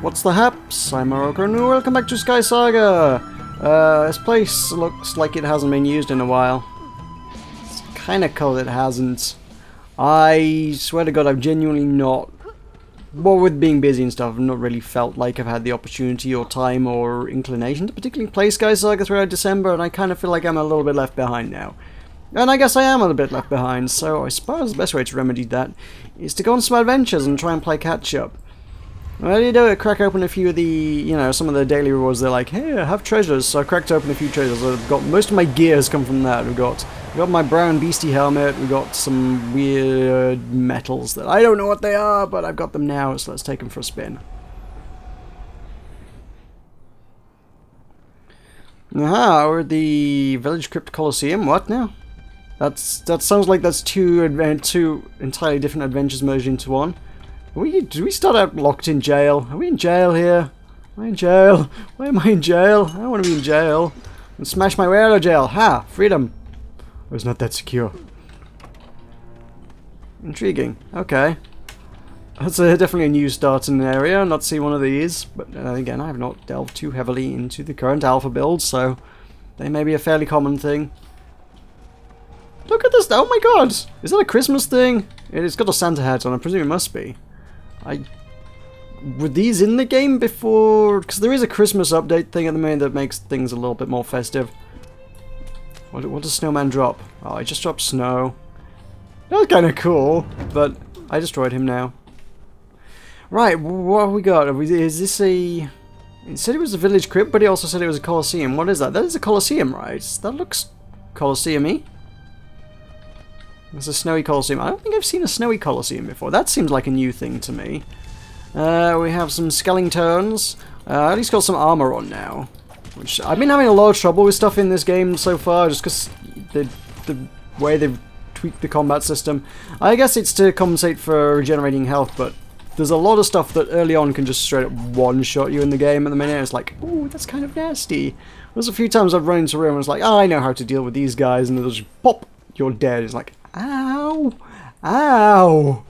What's the haps? I'm Meroka and welcome back to SkySaga! This place looks like it hasn't been used in a while. It's kinda cold it hasn't. I swear to God, I've genuinely not... Well, with being busy and stuff, I've not really felt like I've had the opportunity or time or inclination to particularly play SkySaga throughout December, and I kind of feel like I'm a little bit left behind now. And I guess I am a little bit left behind, so I suppose the best way to remedy that is to go on some adventures and try and play catch-up. Well, you do it, crack open a few of the, you know, some of the daily rewards. They're like, hey, I have treasures, so I cracked open a few treasures. I've got, most of my gear has come from that. We've got my brown beastie helmet, we've got some weird metals that I don't know what they are, but I've got them now, so let's take them for a spin. Aha, we're at the Village Crypt Colosseum. What now? That sounds like that's two entirely different adventures merged into one. Do we start out locked in jail? Are we in jail here? Am I in jail? Why am I in jail? I don't want to be in jail. And smash my way out of jail. Ha! Freedom. Oh, it's not that secure. Intriguing. Okay. That's definitely a new start in the area. Not seen one of these. But again, I have not delved too heavily into the current alpha build, so they may be a fairly common thing. Look at this! Oh my god! Is that a Christmas thing? It's got a Santa hat on, I presume it must be. Were these in the game before? Because there is a Christmas update thing at the moment that makes things a little bit more festive. What does Snowman drop? Oh, I just dropped snow. That was kind of cool, but I destroyed him now. Right, what have we got? Is this a... It said it was a village crypt, but he also said it was a Colosseum. What is that? That is a Colosseum, right? That looks Colosseum-y. There's a snowy Colosseum. I don't think I've seen a snowy Colosseum before. That seems like a new thing to me. We have some Skellingtons. At least got some armor on now. Which I've been having a lot of trouble with stuff in this game so far, just because the way they've tweaked the combat system. I guess it's to compensate for regenerating health, but there's a lot of stuff that early on can just straight up one-shot you in the game at the minute. It's like, ooh, that's kind of nasty. There's a few times I've run into a room and it's like, oh, I know how to deal with these guys, and they'll just pop, you're dead. It's like, ow! Ow!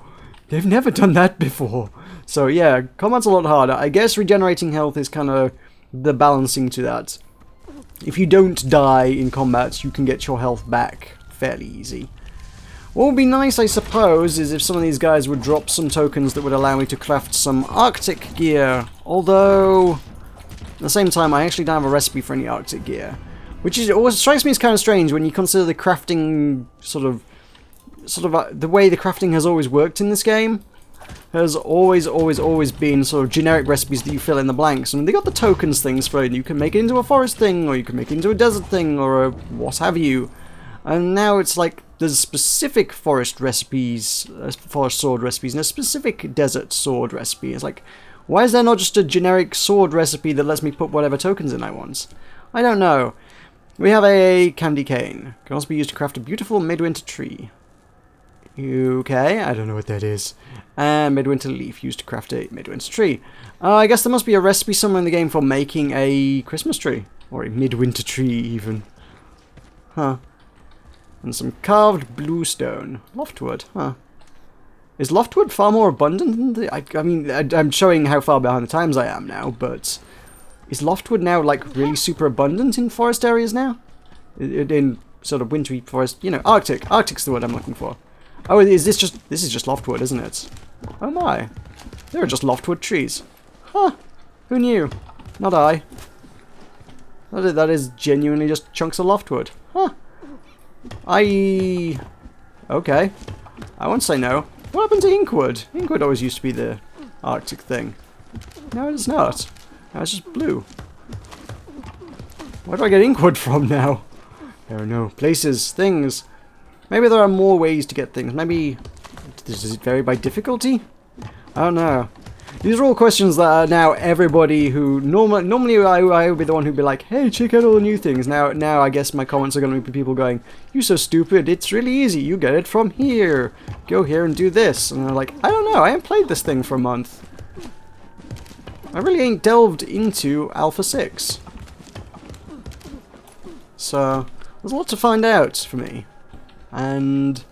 They've never done that before. So yeah, combat's a lot harder. I guess regenerating health is kind of the balancing to that. If you don't die in combat, you can get your health back fairly easy. What would be nice, I suppose, is if some of these guys would drop some tokens that would allow me to craft some Arctic gear. Although, at the same time, I actually don't have a recipe for any Arctic gear. Which is, always strikes me as kind of strange when you consider the crafting sort of the way the crafting has always worked in this game has always been sort of generic recipes that you fill in the blanks, and they got the tokens things for it. You can make it into a forest thing, or you can make it into a desert thing, or a what have you. And now it's like there's specific forest recipes, forest sword recipes, and a specific desert sword recipe. It's like, why is there not just a generic sword recipe that lets me put whatever tokens in I want? I don't know. We have a candy cane. Can also be used to craft a beautiful midwinter tree. Okay, I don't know what that is. And midwinter leaf, used to craft a midwinter tree. I guess there must be a recipe somewhere in the game for making a Christmas tree. Or a midwinter tree, even. Huh. And some carved bluestone. Loftwood, huh. Is loftwood far more abundant than the... I mean, I'm showing how far behind the times I am now, but... Is loftwood now, like, really super abundant in forest areas now? In sort of wintry forest, you know, Arctic. Arctic's the word I'm looking for. Oh, this is just loftwood, isn't it? Oh my. There are just loftwood trees. Huh. Who knew? Not I. That is genuinely just chunks of loftwood. Huh. Okay. I won't say no. What happened to inkwood? Inkwood always used to be the Arctic thing. No, it's not. Now it's just blue. Where do I get inkwood from now? I don't know. Places, things. Maybe there are more ways to get things. Maybe... Does it vary by difficulty? I don't know. These are all questions that are now everybody who... Normally I would be the one who'd be like, hey, check out all the new things. Now I guess my comments are going to be people going, you so stupid, it's really easy. You get it from here. Go here and do this. And they're like, I don't know. I haven't played this thing for a month. I really ain't delved into Alpha 6. So, there's a lot to find out for me. And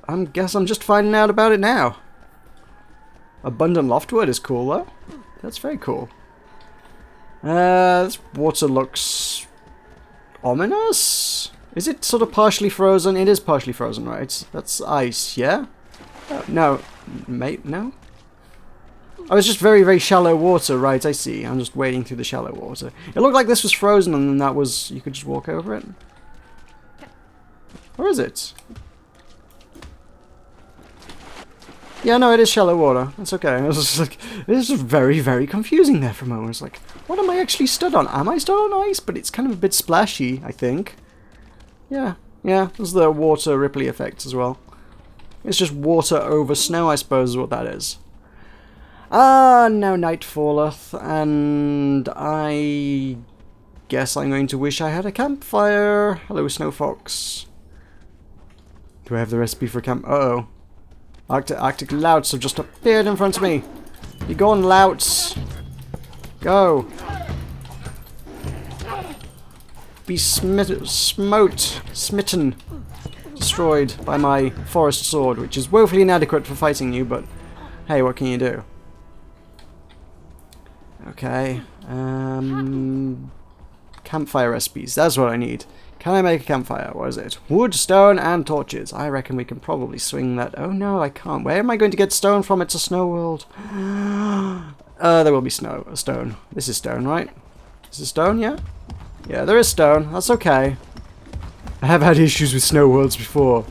I guess I'm just finding out about it now. Abundant loftwood is cool though. That's very cool. This water looks ominous. Is it sort of partially frozen? It is partially frozen, right? That's ice, yeah? No. Mate, no? Oh, it's just very, very shallow water, right? I see. I'm just wading through the shallow water. It looked like this was frozen and then that was... You could just walk over it. Or is it? Yeah, no, it is shallow water. That's okay. I was just like... This is very, very confusing there for a moment. It's like, what am I actually stood on? Am I stood on ice? But it's kind of a bit splashy, I think. Yeah. Yeah, there's the water ripply effect as well. It's just water over snow, I suppose, is what that is. Ah, now night falleth, and I guess I'm going to wish I had a campfire. Hello, Snow Fox. Do I have the recipe for camp? Uh-oh. Arctic louts have just appeared in front of me. Be gone, louts. Go. Be smitten, destroyed by my forest sword, which is woefully inadequate for fighting you, but hey, what can you do? Okay, campfire recipes, that's what I need. Can I make a campfire? What is it? Wood, stone, and torches. I reckon we can probably swing that. Oh no, I can't. Where am I going to get stone from? It's a Snowworld. There will be stone. This is stone, right? This is stone, yeah? Yeah, there is stone. That's okay. I have had issues with Snowworlds before.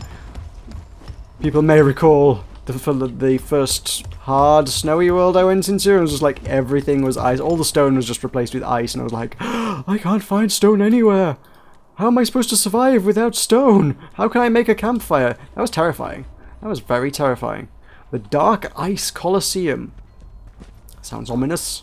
People may recall the first hard snowy world I went into, and it was just like everything was ice. All the stone was just replaced with ice, and I was like, I can't find stone anywhere. How am I supposed to survive without stone? How can I make a campfire? That was terrifying. That was very terrifying. The Dark Ice Colosseum. Sounds ominous.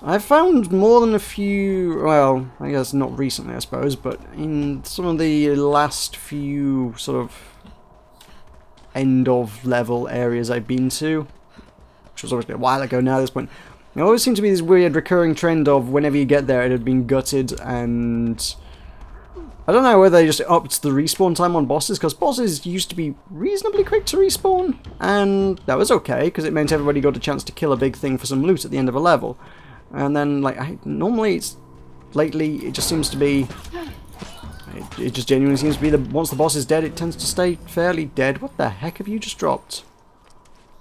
I've found more than a few, well, I guess not recently, I suppose, but in some of the last few sort of end-of-level areas I've been to, which was obviously a while ago now at this point, there always seemed to be this weird recurring trend of whenever you get there it had been gutted, and I don't know whether they just upped the respawn time on bosses, because bosses used to be reasonably quick to respawn, and that was okay, because it meant everybody got a chance to kill a big thing for some loot at the end of a level. And then, like, lately, it just seems to be, it just genuinely seems to be that once the boss is dead, it tends to stay fairly dead. What the heck have you just dropped?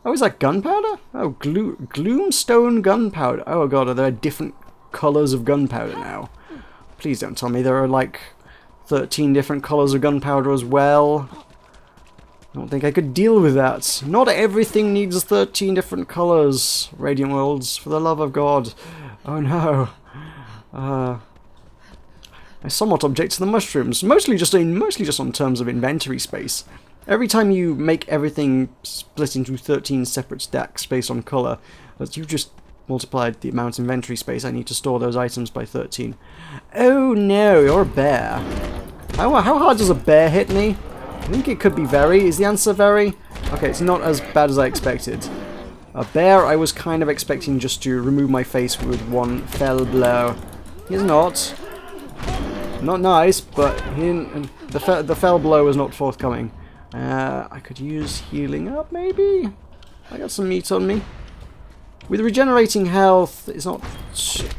Oh, is that gunpowder? Oh, gloomstone gunpowder. Oh god, are there different colours of gunpowder now? Please don't tell me there are, like, 13 different colours of gunpowder as well. I don't think I could deal with that. Not everything needs 13 different colours, Radiant Worlds, for the love of God. Oh no. I somewhat object to the mushrooms, mostly just on terms of inventory space. Every time you make everything split into 13 separate stacks based on colour, you've just multiplied the amount of inventory space I need to store those items by 13. Oh no, you're a bear. How hard does a bear hit me? I think it could be very. Is the answer very? Okay, it's not as bad as I expected. A bear I was kind of expecting just to remove my face with one fell blow. He's not. Not nice, but the fell blow was not forthcoming. I could use healing up, maybe? I got some meat on me. With regenerating health, it's not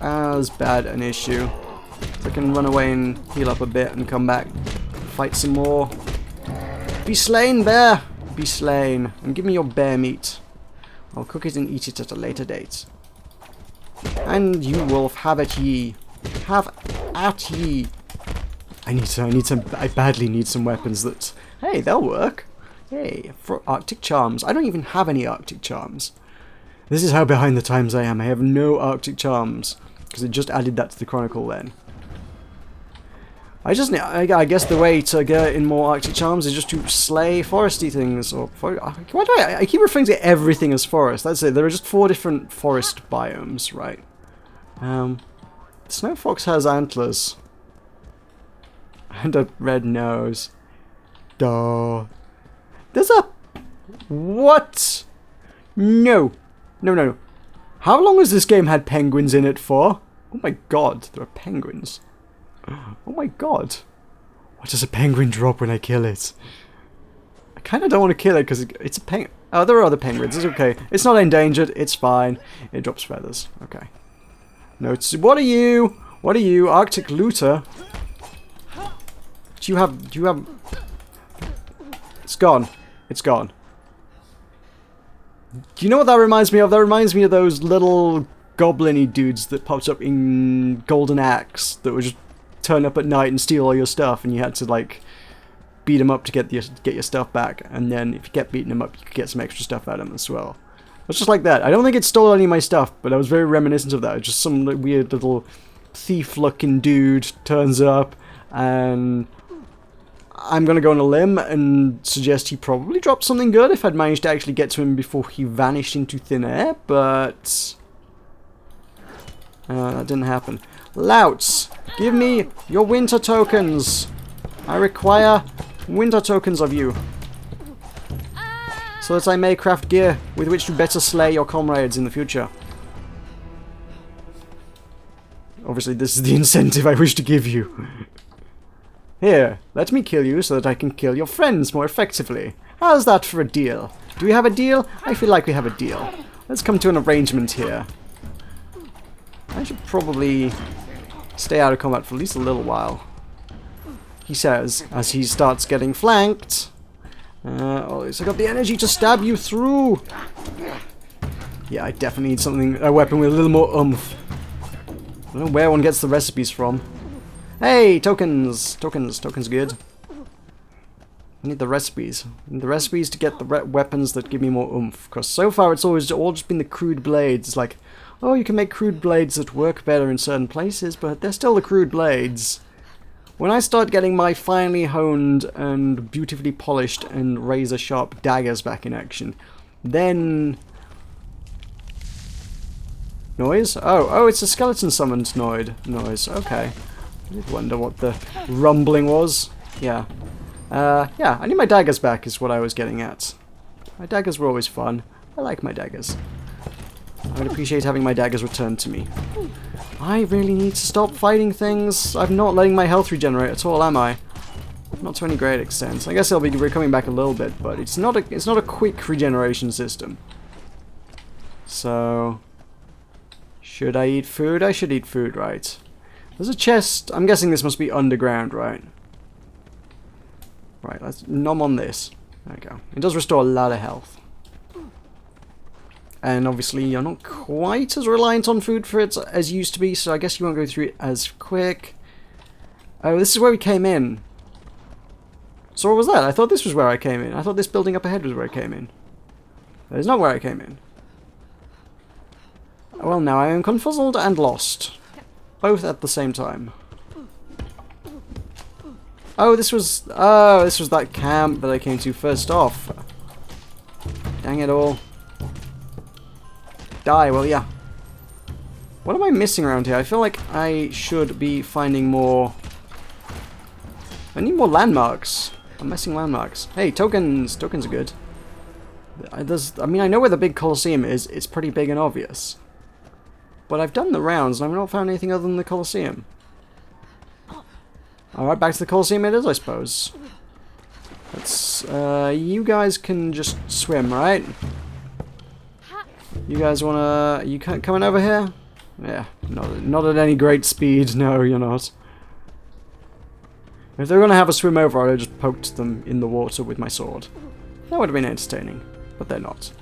as bad an issue. So I can run away and heal up a bit and come back, fight some more. Be slain, bear! Be slain. And give me your bear meat. I'll cook it and eat it at a later date. And you, wolf, have at ye. Have at ye. I badly need some weapons that... Hey, they'll work. Hey, for Arctic charms. I don't even have any Arctic charms. This is how behind the times I am. I have no Arctic charms. Because it just added that to the Chronicle then. I guess the way to get in more Arctic charms is just to slay foresty things. Or why do I keep referring to everything as forest? That's it. There are just 4 different forest biomes, right? Snow Fox has antlers. And a red nose. Duh. There's a... What? No. No. How long has this game had penguins in it for? Oh my god, there are penguins. Oh my god. What does a penguin drop when I kill it? kind of don't want to kill it because it's a penguin. Oh, there are other penguins. It's okay. It's not endangered. It's fine. It drops feathers. Okay. No, it's... What are you? What are you? Arctic looter? Do you have... It's gone. It's gone. Do you know what that reminds me of? That reminds me of those little goblin-y dudes that popped up in Golden Axe that would just turn up at night and steal all your stuff, and you had to, like, beat them up to get your stuff back, and then if you kept beating them up, you could get some extra stuff out of them as well. It's just like that. I don't think it stole any of my stuff, but I was very reminiscent of that. It's just some weird little thief-looking dude turns up, and I'm gonna go on a limb and suggest he probably dropped something good if I'd managed to actually get to him before he vanished into thin air, but that didn't happen. Louts, give me your winter tokens. I require winter tokens of you, so that I may craft gear with which to better slay your comrades in the future. Obviously, this is the incentive I wish to give you. Here, let me kill you so that I can kill your friends more effectively. How's that for a deal? Do we have a deal? I feel like we have a deal. Let's come to an arrangement here. I should probably stay out of combat for at least a little while. He says, as he starts getting flanked. Oh, I got the energy to stab you through. Yeah, I definitely need a weapon with a little more oomph. I don't know where one gets the recipes from. Hey, tokens! Tokens good. I need the recipes. I need the recipes to get the weapons that give me more oomph. Because so far it's always all just been the crude blades. It's like, oh, you can make crude blades that work better in certain places, but they're still the crude blades. When I start getting my finely honed and beautifully polished and razor-sharp daggers back in action, then... Noise? Oh, it's a skeleton summoned noise. Okay. I did wonder what the rumbling was. Yeah. Yeah, I need my daggers back is what I was getting at. My daggers were always fun. I like my daggers. I would appreciate having my daggers returned to me. I really need to stop fighting things. I'm not letting my health regenerate at all, am I? Not to any great extent. I guess I'll be coming back a little bit, but it's not a quick regeneration system. So, should I eat food? I should eat food, right? There's a chest. I'm guessing this must be underground, right? Right, let's nom on this. There we go. It does restore a lot of health. And obviously you're not quite as reliant on food for it as you used to be, so I guess you won't go through it as quick. Oh, this is where we came in. So what was that? I thought this was where I came in. I thought this building up ahead was where I came in. That is not where I came in. Well, now I am confuzzled and lost. Both at the same time. Oh, this was that camp that I came to first off. Dang it all. Die, well, yeah. What am I missing around here? I feel like I should be finding more... I need more landmarks. I'm missing landmarks. Hey, tokens! Tokens are good. I mean, I know where the big Colosseum is. It's pretty big and obvious. But I've done the rounds, and I've not found anything other than the Colosseum. Alright, back to the Colosseum it is, I suppose. Let's, you guys can just swim, right? You guys wanna... You coming over here? Yeah, not at any great speed. No, you're not. If they're gonna have a swim over, I'd have just poked them in the water with my sword. That would have been entertaining, but they're not.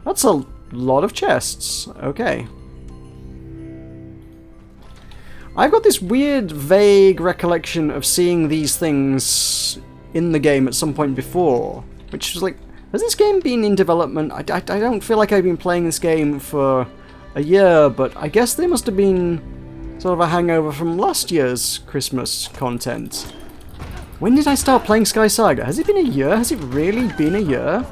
That's a lot of chests. Okay. I've got this weird, vague recollection of seeing these things in the game at some point before, which was like, has this game been in development? I don't feel like I've been playing this game for a year, but I guess there must have been sort of a hangover from last year's Christmas content. When did I start playing SkySaga? Has it been a year? Has it really been a year?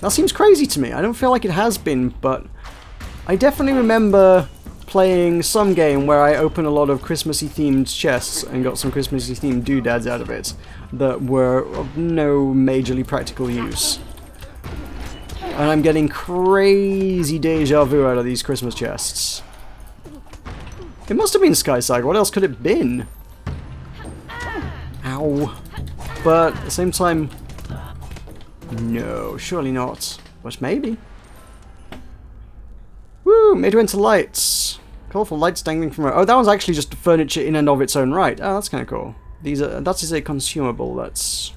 That seems crazy to me. I don't feel like it has been, but I definitely remember playing some game where I opened a lot of Christmassy themed chests and got some Christmassy themed doodads out of it that were of no majorly practical use. And I'm getting crazy deja vu out of these Christmas chests. It must have been SkySaga. What else could it have been? Ow. But at the same time, No, surely not. But maybe. Woo! Midwinter lights. Colourful lights dangling from... Oh, that was actually just furniture in and of its own right. Oh, that's kind of cool. That is a consumable. That's...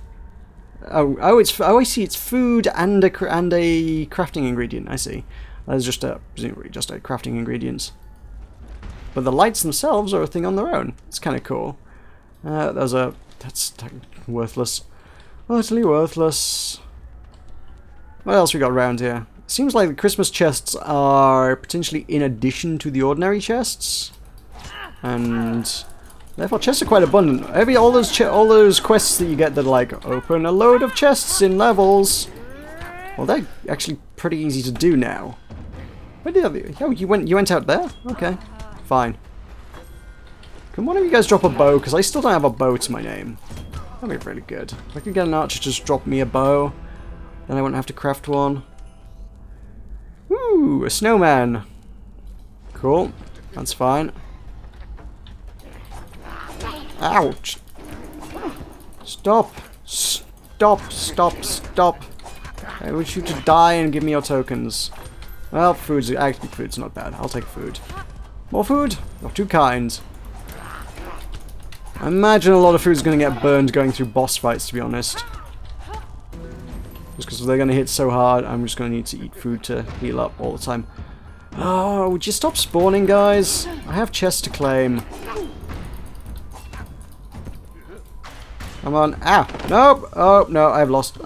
Oh, I see. It's food and a crafting ingredient. I see. That is just presumably just a crafting ingredient. But the lights themselves are a thing on their own. It's kind of cool. That's worthless. Utterly worthless. What else we got around here? Seems like the Christmas chests are potentially in addition to the ordinary chests, and therefore chests are quite abundant. All those quests that you get that are like open a load of chests in levels. Well, they're actually pretty easy to do now. Where did you went out there? Okay, fine. Can one of you guys drop a bow? Because I still don't have a bow to my name. That'd be really good. If I could get an archer to just drop me a bow, then I wouldn't have to craft one. Ooh, a snowman. Cool. That's fine. Ouch. Stop. Stop. Stop. Stop. I wish you to die and give me your tokens. Well, food's not bad. I'll take food. More food? You're too kind. I imagine a lot of food's going to get burned going through boss fights, to be honest. Just because they're going to hit so hard, I'm just going to need to eat food to heal up all the time. Oh, would you stop spawning, guys? I have chests to claim. Come on. Ah! Nope! Oh, no, I've lost.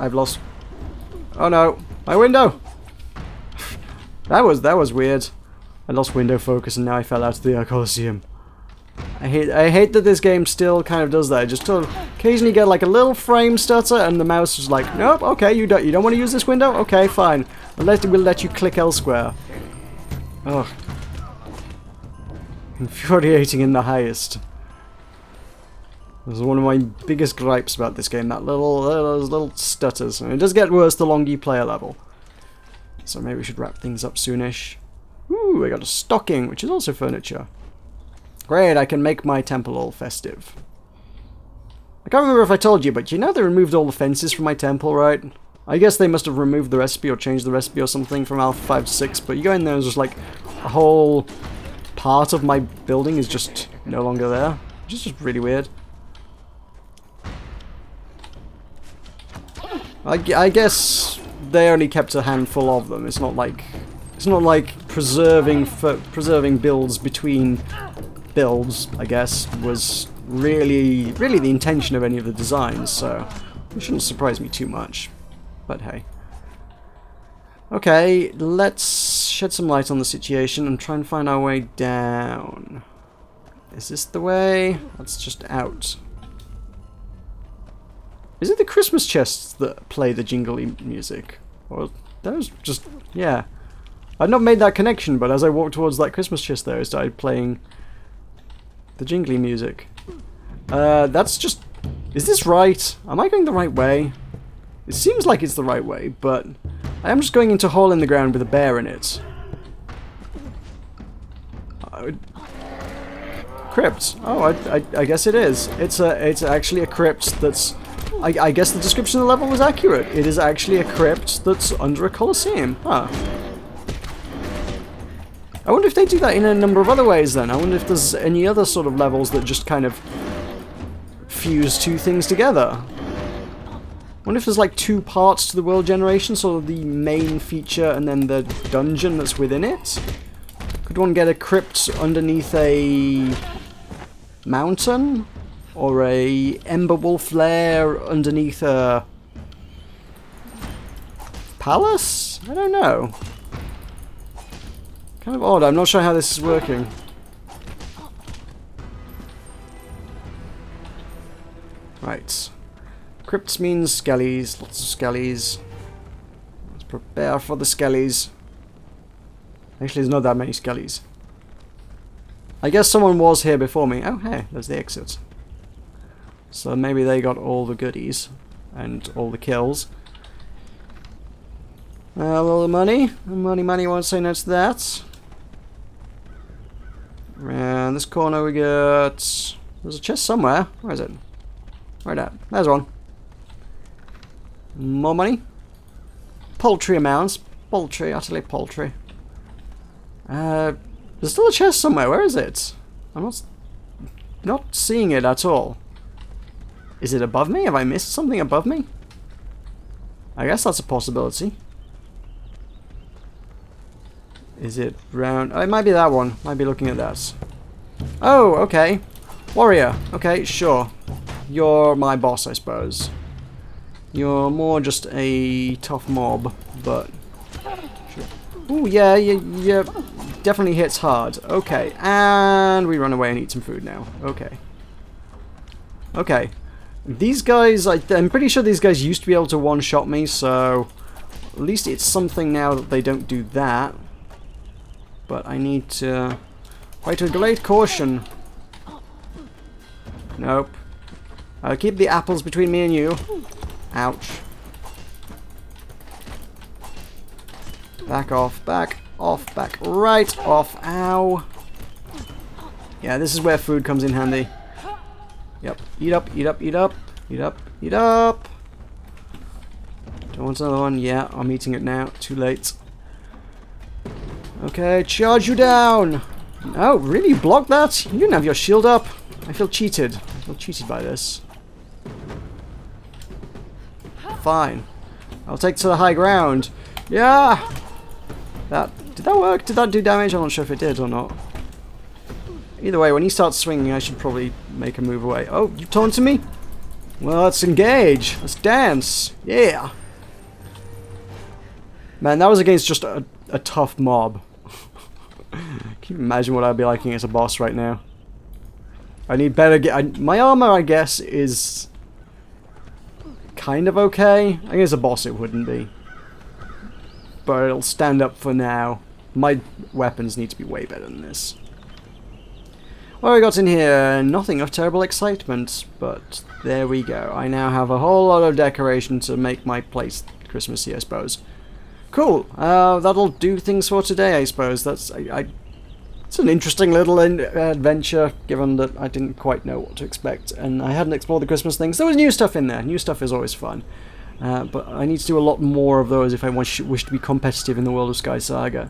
Oh, no. My window! That was weird. I lost window focus and now I fell out of the Colosseum. I hate that this game still kind of does that. I just occasionally get like a little frame stutter and the mouse is like, nope, okay, you don't want to use this window? Okay, fine. We'll let you click elsewhere. Ugh. Infuriating in the highest. This is one of my biggest gripes about this game, those little stutters. And it does get worse the longer you play a level. So maybe we should wrap things up soonish. Ooh, I got a stocking, which is also furniture. Great, I can make my temple all festive. I can't remember if I told you, but you know they removed all the fences from my temple, right? I guess they must have removed the recipe or changed the recipe or something from Alpha 5 to 6, but you go in there and there's just like a whole part of my building is just no longer there. Which is just really weird. I guess they only kept a handful of them. It's not like preserving builds between builds, I guess, was really the intention of any of the designs, so it shouldn't surprise me too much. But hey. Okay, let's shed some light on the situation and try and find our way down. Is this the way? That's just out. Is it the Christmas chests that play the jingly music? Or those just... yeah. I'd not made that connection, but as I walked towards that Christmas chest there, I started playing the jingly music. That's just... is this right? Am I going the right way? It seems like it's the right way, but I am just going into a hole in the ground with a bear in it. Crypt. Oh, I guess it is. It's actually a crypt that's... I guess the description of the level was accurate. It is actually a crypt that's under a Colosseum. Huh. I wonder if they do that in a number of other ways then. I wonder if there's any other sort of levels that just kind of fuse two things together. I wonder if there's like two parts to the world generation, sort of the main feature and then the dungeon that's within it. Could one get a crypt underneath a mountain? Or a ember wolf lair underneath a palace? I don't know. Kind of odd. I'm not sure how this is working. Right. Crypts means skellies. Lots of skellies. Let's prepare for the skellies. Actually, there's not that many skellies. I guess someone was here before me. Oh, hey, there's the exit. So maybe they got all the goodies and all the kills. A little money. Money, won't say no to that. Around this corner we got... there's a chest somewhere. Where is it? Right at. There's one. More money. paltry amounts. Paltry, utterly paltry. There's still a chest somewhere. Where is it? I'm not seeing it at all. Is it above me? Have I missed something above me? I guess that's a possibility. Is it round? Oh, it might be that one. Might be looking at that. Oh, okay. Warrior. Okay, sure. You're my boss, I suppose. You're more just a tough mob, but... Sure. Ooh, yeah, yeah, definitely hits hard. Okay, and we run away and eat some food now. Okay. Okay. These guys, I'm pretty sure these guys used to be able to one-shot me, so... At least it's something now that they don't do that. But I need to... Fight with great caution. Nope. I'll keep the apples between me and you. Ouch. Back off, back off, back right off. Ow. Yeah, this is where food comes in handy. Yep. Eat up, eat up, eat up, eat up, eat up. Don't want another one. Yeah, I'm eating it now. Too late. Okay, charge you down. Oh, really? You blocked that? You didn't have your shield up. I feel cheated. I feel cheated by this. Fine. I'll take to the high ground. Yeah! Did that work? Did that do damage? I'm not sure if it did or not. Either way, when he starts swinging, I should probably make a move away. Oh, you taunting me? Well, let's engage. Let's dance. Yeah! Man, that was against just a tough mob. Can you imagine what I'd be like as a boss right now? I need better my armor, I guess, is kind of okay. I guess a boss it wouldn't be. But it'll stand up for now. My weapons need to be way better than this. What have we got in here? Nothing of terrible excitement, but there we go. I now have a whole lot of decoration to make my place Christmassy, I suppose. Cool. That'll do things for today, I suppose. It's an interesting little adventure, given that I didn't quite know what to expect, and I hadn't explored the Christmas things. There was new stuff in there. New stuff is always fun. But I need to do a lot more of those if I wish to be competitive in the world of SkySaga.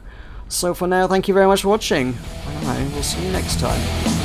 So for now, thank you very much for watching. I will see you next time.